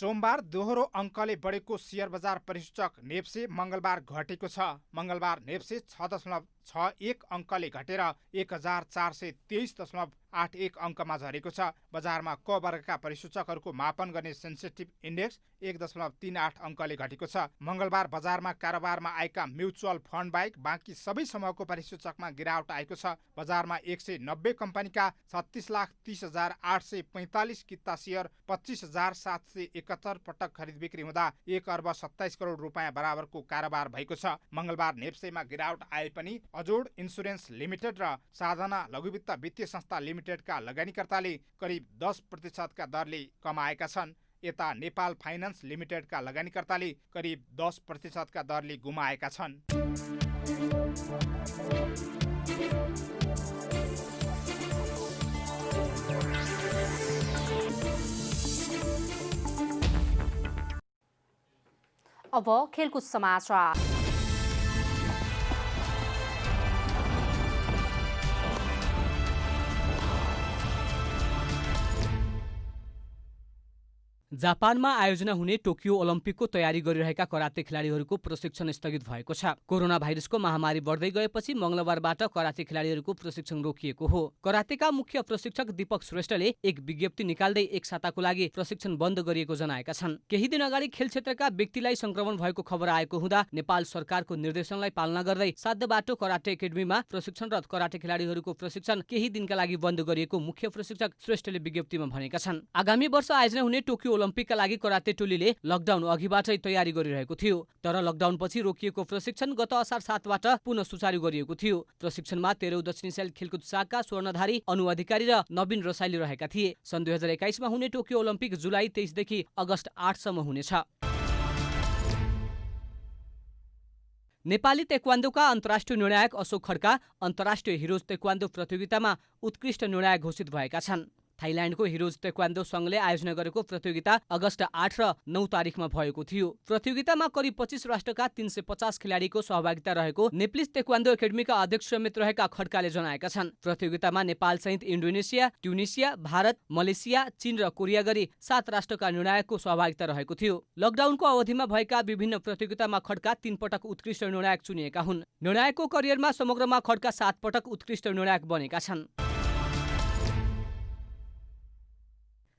सोमबार दोहोरो अङ्कले बढेको शेयर बजार परिसूचक नेप्से मङ्गलबार घटेको छ। मङ्गलबार नेप्से 6.61 अङ्कले घटेर 1423.81 अङ्कमा झरेको छ। बजारमा क वर्गका परिसूचकहरूको मापन गर्ने सेन्सिटिभ इन्डेक्स 1.38 अङ्कले घटेको छ। मङ्गलबार बजारमा कारोबारमा आएका म्युचुअल फन्ड बाहेक बाँकी सबै समूहको परिसूचकमा गिरावट आएको छ। बजारमा 190 कम्पनीका 36,30,845 किता सेयर 25,771 पटक खरिद बिक्री हुँदा 1 अर्ब 27 करोड रुपियाँ बराबरको कारोबार भएको छ। मङ्गलबार नेप्सेमा गिरावट आए पनि अजोड इन्सुरेन्स लिमिटेड र साधना लघुवित्त वित्तीय संस्था लिमिटेडका लगानीकर्ताले करिब 10% का दरले कमाएका छन्। यता नेपाल फाइनान्स लिमिटेडका लगानीकर्ताले करिब 10% का दरले गुमाएका छन्। अब खेलकुद समाचार। जापानमा आयोजना हुने टोकियो ओलम्पिकको तयारी गरिरहेका कराते खेलाडीहरूको प्रशिक्षण स्थगित भएको छ। कोरोना भाइरसको महामारी बढ्दै गएपछि मंगलबारबाट कराते खेलाडीहरूको प्रशिक्षण रोकिएको हो। करातेका मुख्य प्रशिक्षक दीपक श्रेष्ठले एक विज्ञप्ति निकाल्दै एक साताको लागि प्रशिक्षण बन्द गरिएको जनाएका छन्। केही दिन अगाडि खेल क्षेत्रका व्यक्तिलाई संक्रमण भएको खबर आएको हुँदा नेपाल सरकारको निर्देशनलाई पालना गर्दै साध्यबाटो कराटे एकेडेमीमा प्रशिक्षणरत कराटे खेलाडीहरूको प्रशिक्षण केही दिनका लागि बन्द गरिएको मुख्य प्रशिक्षक श्रेष्ठले विज्ञप्तिमा भनेका छन्। आगामी वर्ष आयोजना हुने टोकियो ओलम्पिकका लागि कराते टोलीले लकडाउन अघिबाटै तयारी गरिरहेको थियो। तर लकडाउनपछि रोकिएको प्रशिक्षण गत असार 7बाट पुनः सुचारू गरिएको थियो। प्रशिक्षणमा 13औं दक्षिण एसियाली खेलकुद शाखा स्वर्णधारी अनु अधिकारी र नवीन रसाइली रहेका थिए। सन् 2021 मा हुने टोकियो ओलम्पिक जुलाई 23 देखि अगस्त 8 सम्म हुनेछ। नेपाली ताइक्वान्डोका अन्तर्राष्ट्रिय निर्णायक अशोक खड्का अन्तर्राष्ट्रिय हिरोज ताइक्वान्डो प्रतियोगितामा उत्कृष्ट निर्णायक घोषित भएका छन्। थाइल्यान्डको हिरोज ताइक्वान्डो संघले आयोजना गरेको प्रतियोगिता अगस्त 8 र 9 तारिखमा भएको थियो। प्रतियोगितामा करिब 25 राष्ट्रका 350 खेलाडीको सहभागिता रहेको नेप्लिस ताइक्वान्डो एकेडेमीका अध्यक्ष समेत रहेका खड्काले जनाएका छन्। प्रतियोगितामा नेपाल सहित इन्डोनेसिया, ट्युनिसिया, भारत, मलेसिया, चीन र कोरिया गरी 7 राष्ट्रका निर्णायकको सहभागिता रहेको थियो। लकडाउनको अवधिमा भएका विभिन्न प्रतियोगितामा खड्का 3 पटक उत्कृष्ट निर्णायक चुनिएका हुन्। निर्णायकको करियरमा समग्रमा खड्का 7 पटक उत्कृष्ट निर्णायक बनेका छन्।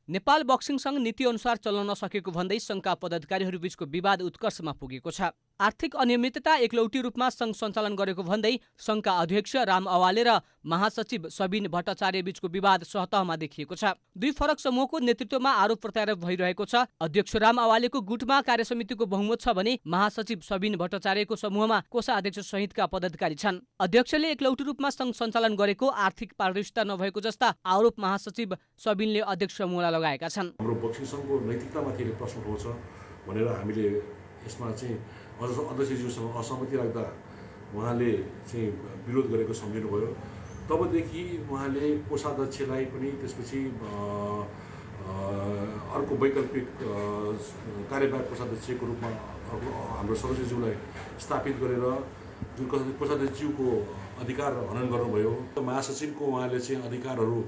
नेपाल बक्सिङ संघ नीति अनुसार चल्न नसकेको भन्दै संघका पदाधिकारीहरू बीचको विवाद उत्कर्षमा पुगेको छ। आर्थिक अनियमितता एकलौटी रूपमा संघ सञ्चालन गरेको भन्दै संघका अध्यक्ष राम अवाले र महासचिव सबिन भट्टाचार्य बीचको विवाद सहतहमा देखिएको छ। दुई फरक समूहको नेतृत्वमा आरोप प्रत्यारोप भइरहेको छ। अध्यक्ष राम अवालेको गुटमा कार्यसमितिको बहुमत छ भने महासचिव सबिन भट्टाचार्यको समूहमा कोषाध्यक्ष सहितका पदाधिकारी छन्। अध्यक्षले एकलौटी रूपमा संघ सञ्चालन गरेको आर्थिक पारदर्शिता नभएको जस्ता आरोप महासचिव सबिनले अध्यक्ष समूहलाई लगाएका छन्। हाम्रो बक्सिङ संघको नैतिकतामाथि प्रश्न उठाउँछ भनेर हामीले यसमा चाहिँ अध्यक्षज्यूसँग असहमति राख्दा उहाँले चाहिँ विरोध गरेको सम्झिनुभयो। तबदेखि उहाँले कोषाध्यक्षलाई पनि त्यसपछि अर्को वैकल्पिक कार्यवाहक कोषाध्यक्षको रूपमा हाम्रो सदस्यज्यूलाई स्थापित गरेर जुन कोषाध्यक्षज्यूको अधिकार हनन गर्नुभयो। महासचिवको उहाँले चाहिँ अधिकारहरू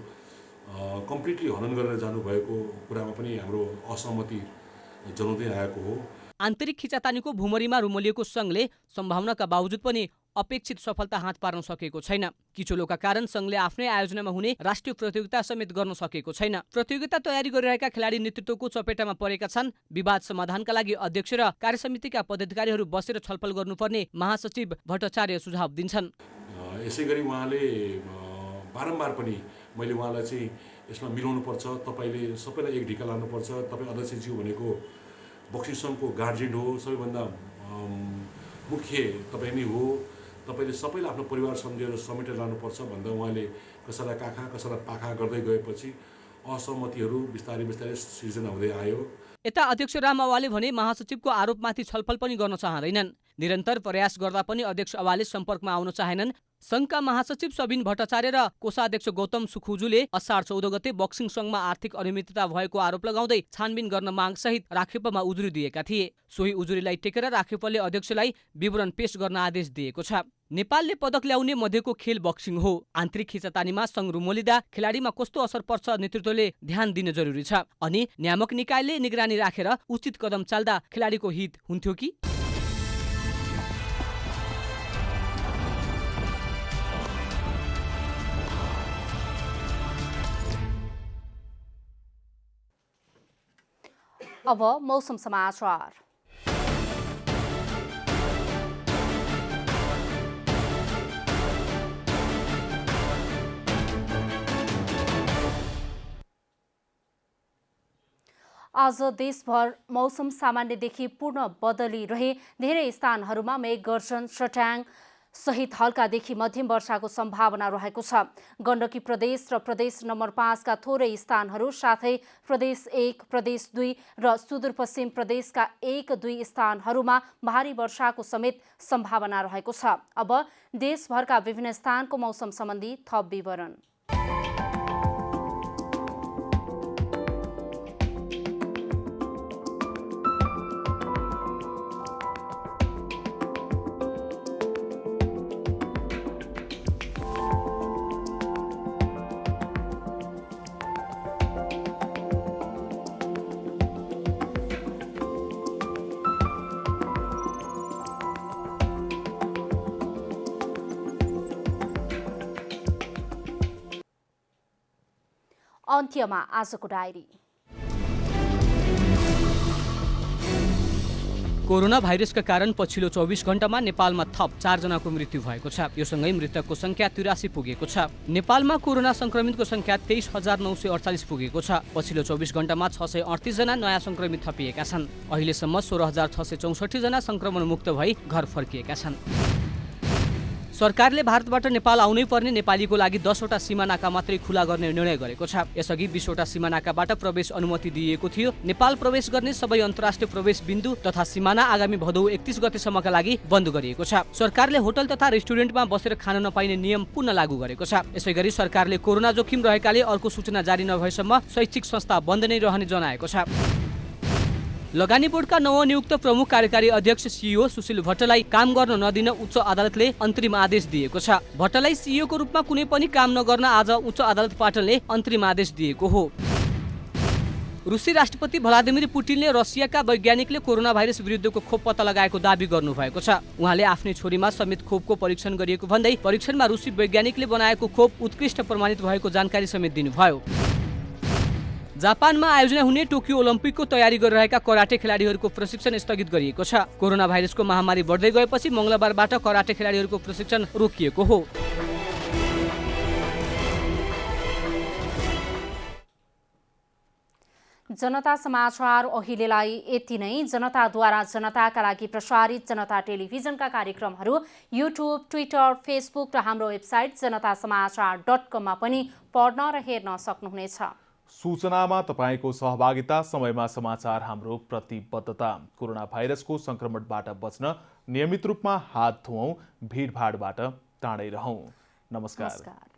कम्प्लिटली हनन गरेर जानुभएको कुरामा पनि हाम्रो असहमति जनाउँदै आएको हो। आन्तरिक खिचातानीको भुमरीमा रुमलिएको संघले सम्भावनाका बावजुद पनि अपेक्षित सफलता हात पार्न सकेको छैन। किचोलोका कारण संघले आफ्नै आयोजनामा हुने राष्ट्रिय प्रतियोगिता समेत गर्न सकेको छैन। प्रतियोगिता तयारी गरिरहेका खेलाडी नेतृत्वको चपेटामा परेका छन्। विवाद समाधानका लागि अध्यक्ष र कार्यसमितिका पदाधिकारीहरू बसेर छलफल गर्नुपर्ने महासचिव भट्टाचार्य सुझाव दिन्छन्। यसैगरी उहाँले बारम्बार पनि मैले उहाँलाई चाहिँ यसमा मिलाउनुपर्छ, तपाईँले सबैलाई एक ढिका लानुपर्छ, तपाईँ अध्यक्षज्यू भनेको बक्सिङ सङ्घको गार्जियन हो, सबैभन्दा मुख्य तपाईँ नै हो, तपाईँले सबैलाई आफ्नो परिवार सम्झेर समेटेर लानुपर्छ भन्दा उहाँले कसैलाई काखा कसैलाई पाखा गर्दै गएपछि असहमतिहरू बिस्तारै बिस्तारै सिर्जना हुँदै आयो। यता अध्यक्ष राम अवाले भने महासचिवको आरोपमाथि छलफल पनि गर्न चाहँदैनन्। निरन्तर प्रयास गर्दा पनि अध्यक्ष अवाले सम्पर्कमा आउन चाहेनन्। संघका महासचिव सबिन भट्टाचार्य र कोषाध्यक्ष गौतम सुखुजुले असार 14 गते बक्सिङ सङ्घमा आर्थिक अनियमितता भएको आरोप लगाउँदै छानबिन गर्न मागसहित राखेपमा उजुरी दिएका थिए। सोही उजुरीलाई टेकेर राखेपले अध्यक्षलाई विवरण पेश गर्न आदेश दिएको छ। नेपालले पदक ल्याउने मध्येको खेल बक्सिङ हो। आन्तरिक खिचातानीमा सङ्घ रुमोलिँदा खेलाडीमा कस्तो असर पर्छ नेतृत्वले ध्यान दिन जरुरी छ। अनि नियामक निकायले निगरानी राखेर उचित कदम चाल्दा खेलाडीको हित हुन्थ्यो कि? अब मौसम समाचार। आज देशभर मौसम सामान्यदेखि पूर्ण बदली रहे। धेरै स्थानहरूमा मेघगर्जन, चट्याङ सहित हल्कादेखि मध्यम वर्षाको सम्भावना रहेको छ। गण्डकी प्रदेश र प्रदेश नम्बर 5 का थोरै स्थानहरू साथै प्रदेश 1, प्रदेश 2 र सुदूरपश्चिम प्रदेशका 1-2 स्थानहरूमा भारी वर्षाको समेत सम्भावना रहेको छ। अब देशभरका विभिन्न स्थानको मौसम सम्बन्धी थप विवरण। अन्त्यमा आजको डायरी। कोरोना भाइरसका कारण पछिल्लो 24 घण्टामा नेपालमा थप 4 जनाको मृत्यु भएको छ। यो सँगै मृतकको संख्या 83 पुगेको छ। नेपालमा कोरोना संक्रमितको संख्या 23,948 पुगेको छ। पछिल्लो 24 घण्टामा 638 जना नयाँ संक्रमित थपिएका छन्। अहिलेसम्म 16,664 जना संक्रमण मुक्त भई घर फर्किएका छन्। सरकारले भारतबाट नेपाल आउनै पर्ने नेपालीको लागि 10वटा सीमा नाका मात्रै खुला गर्ने निर्णय गरेको छ। यसअघि 20वटा सीमा नाकाबाट प्रवेश अनुमति दिइएको थियो। नेपाल प्रवेश गर्ने सबै अन्तर्राष्ट्रिय प्रवेश बिन्दु तथा सिमाना आगामी भदौ 31 गतेसम्मका लागि बन्द गरिएको छ। सरकारले होटल तथा रेस्टुरेन्टमा बसेर खान नपाइने नियम पुनः लागू गरेको छ। यसैगरी सरकारले कोरोना जोखिम रहेकाले अर्को सूचना जारी नभएसम्म शैक्षिक संस्था बन्द नै रहने जनाएको छ। लगानी बोर्डका नवनियुक्त प्रमुख कार्यकारी अध्यक्ष सीईओ सुशील भट्टलाई काम गर्न नदिन उच्च अदालतले अन्तरिम आदेश दिएको छ। भट्टलाई सीईओ को रूपमा कुनै पनि काम नगर्न आज उच्च अदालत पाटनले अन्तरिम आदेश दिएको हो। रुसी राष्ट्रपति भ्लादिमिर पुटिनले रसियाका वैज्ञानिकले कोरोना भाइरस विरुद्धको खोप पत्ता लगाएको दाबी गर्नुभएको छ। उहाँले आफ्नै छोरीमा समेत खोपको परीक्षण गरिएको भन्दै परीक्षणमा रुसी वैज्ञानिकले बनाएको खोप उत्कृष्ट प्रमाणित भएको जानकारी समेत दिनुभयो। जापानमा आयोजना हुने टोकियो ओलम्पिकको तयारी गरिरहेका कराटे खेलाडीहरूको प्रशिक्षण स्थगित गरिएको छ। कोरोना भाइरसको महामारी बढ्दै गएपछि मंगलबारबाट कराटे खेलाडीहरूको प्रशिक्षण रोकिएको हो। जनता समाचार अहिलेलाई यति नै। जनताद्वारा जनताका लागि प्रसारित जनता टेलिभिजनका कार्यक्रमहरू युट्युब, ट्विटर, फेसबुक र हाम्रो वेबसाइट जनतासमाचार.com मा पनि पढ्न र हेर्न सक्नुहुनेछ। सूचनामा तपाईको सहभागिता, समयमा समाचार हाम्रो प्रतिबद्धता। कोरोना भाइरसको संक्रमणबाट बच्न नियमित रूपमा हात धुऔं, भीडभाडबाट टाढै रहौं। नमस्कार।